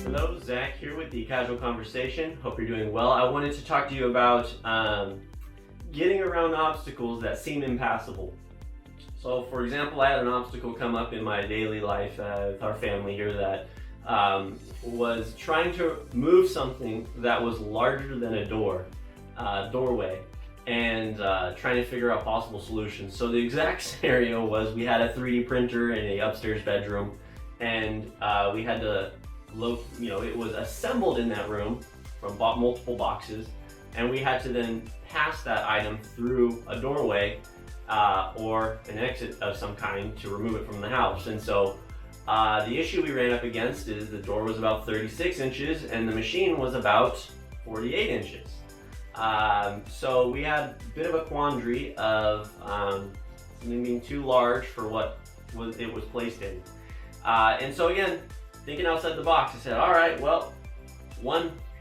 Hello, Zach here with the Casual Conversation. Hope you're doing well. I wanted to talk to you about getting around obstacles that seem impassable. So, for example, I had an obstacle come up in my daily life with our family here that was trying to move something that was larger than a doorway, and trying to figure out possible solutions. So the exact scenario was we had a 3D printer in the upstairs bedroom, and we had to it was assembled in that room from multiple boxes, and we had to then pass that item through a doorway or an exit of some kind to remove it from the house. And so the issue we ran up against is the door was about 36 inches and the machine was about 48 inches. So we had a bit of a quandary of something being too large for what it was placed in. And so again, thinking outside the box, I said, all right, well,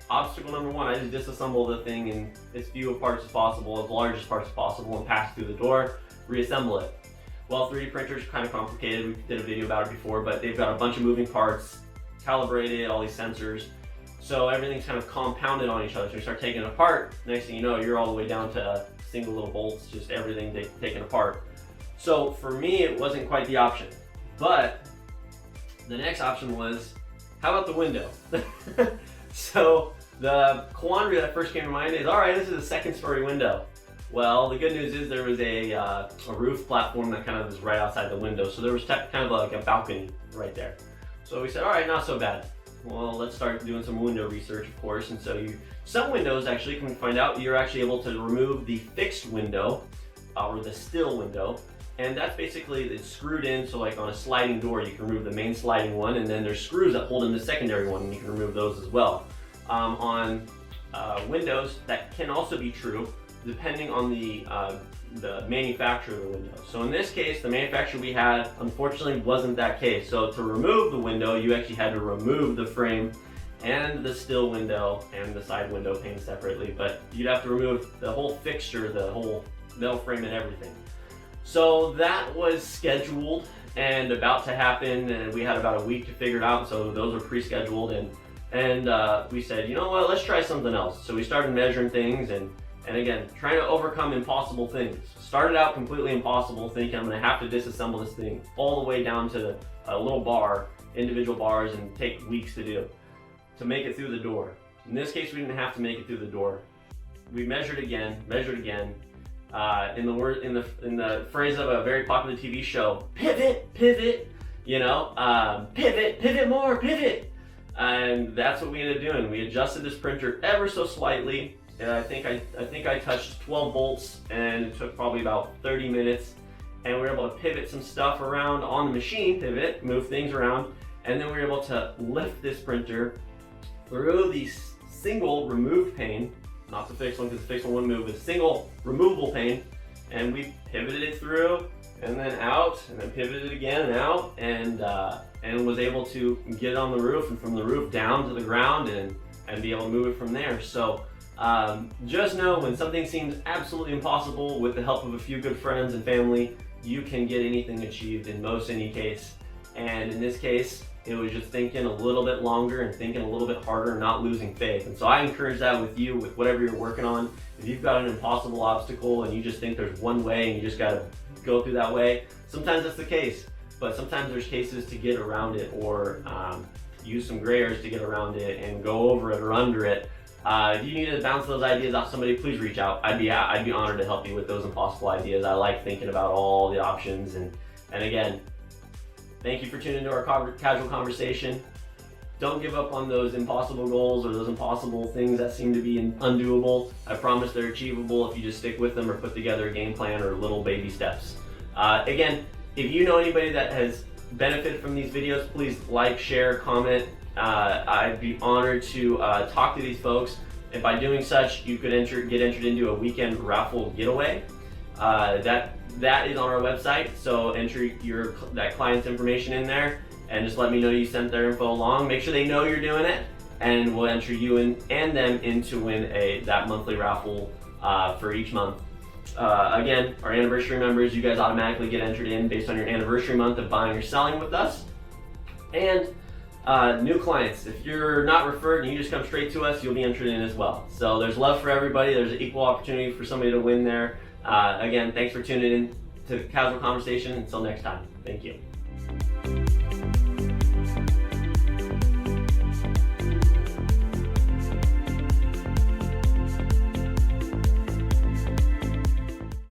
obstacle number one, I just disassemble the thing in as few parts as possible, as large as parts as possible, and pass it through the door, reassemble it. Well, 3D printers are kind of complicated. We did a video about it before, but they've got a bunch of moving parts, calibrated, all these sensors. So everything's kind of compounded on each other. So you start taking it apart, next thing you know, you're all the way down to single little bolts, just everything taken apart. So for me, it wasn't quite the option. But the next option was, how about the window? So the quandary that first came to mind is, all right, this is a second-story window. Well, the good news is there was a roof platform that kind of is right outside the window. So there was kind of like a balcony right there. So we said, all right, not so bad. Well, let's start doing some window research, of course. And so some windows actually, can find out, you're actually able to remove the fixed window or the still window. And that's basically, it's screwed in, so like on a sliding door, you can remove the main sliding one, and then there's screws that hold in the secondary one, and you can remove those as well. On windows, that can also be true, depending on the manufacturer of the window. So in this case, the manufacturer we had, unfortunately, wasn't that case. So to remove the window, you actually had to remove the frame and the still window and the side window pane separately, but you'd have to remove the whole fixture, the whole metal frame and everything. So that was scheduled and about to happen, and we had about a week to figure it out, so those were pre-scheduled, and we said, you know what, let's try something else. So we started measuring things and again, trying to overcome impossible things. Started out completely impossible, thinking I'm gonna have to disassemble this thing all the way down to a little bar, individual bars, and take weeks to do, to make it through the door. In this case, we didn't have to make it through the door. We measured again, in the phrase of a very popular TV show, pivot, pivot, pivot more, pivot. And that's what we ended up doing. We adjusted this printer ever so slightly. And I think I touched 12 bolts, and it took probably about 30 minutes. And we were able to pivot some stuff around on the machine, move things around. And then we were able to lift this printer through the single removed pane, not the fixed one, because the fixed one wouldn't move, but a single removable pane, and we pivoted it through and then out, and then pivoted again and out, and was able to get it on the roof, and from the roof down to the ground, and be able to move it from there. So just know, when something seems absolutely impossible, with the help of a few good friends and family, you can get anything achieved in most any case. And in this case, it was just thinking a little bit longer and thinking a little bit harder and not losing faith. And so I encourage that with you, with whatever you're working on. If you've got an impossible obstacle and you just think there's one way and you just gotta go through that way, sometimes that's the case. But sometimes there's cases to get around it, or use some gray areas to get around it and go over it or under it. If you need to bounce those ideas off somebody, please reach out. I'd be honored to help you with those impossible ideas. I like thinking about all the options, and again, thank you for tuning into our casual conversation. Don't give up on those impossible goals or those impossible things that seem to be undoable. I promise they're achievable if you just stick with them or put together a game plan or little baby steps. Again, if you know anybody that has benefited from these videos, please like, share, comment. I'd be honored to talk to these folks. And by doing such, you could get entered into a weekend raffle getaway. That is on our website, so enter that client's information in there and just let me know you sent their info along. Make sure they know you're doing it, and we'll enter you and them in to win that monthly raffle for each month. Again, our anniversary members, you guys automatically get entered in based on your anniversary month of buying or selling with us. And New clients, if you're not referred and you just come straight to us, you'll be entered in as well. So there's love for everybody. There's an equal opportunity for somebody to win there. Again, thanks for tuning in to Casual Conversation. Until next time, thank you.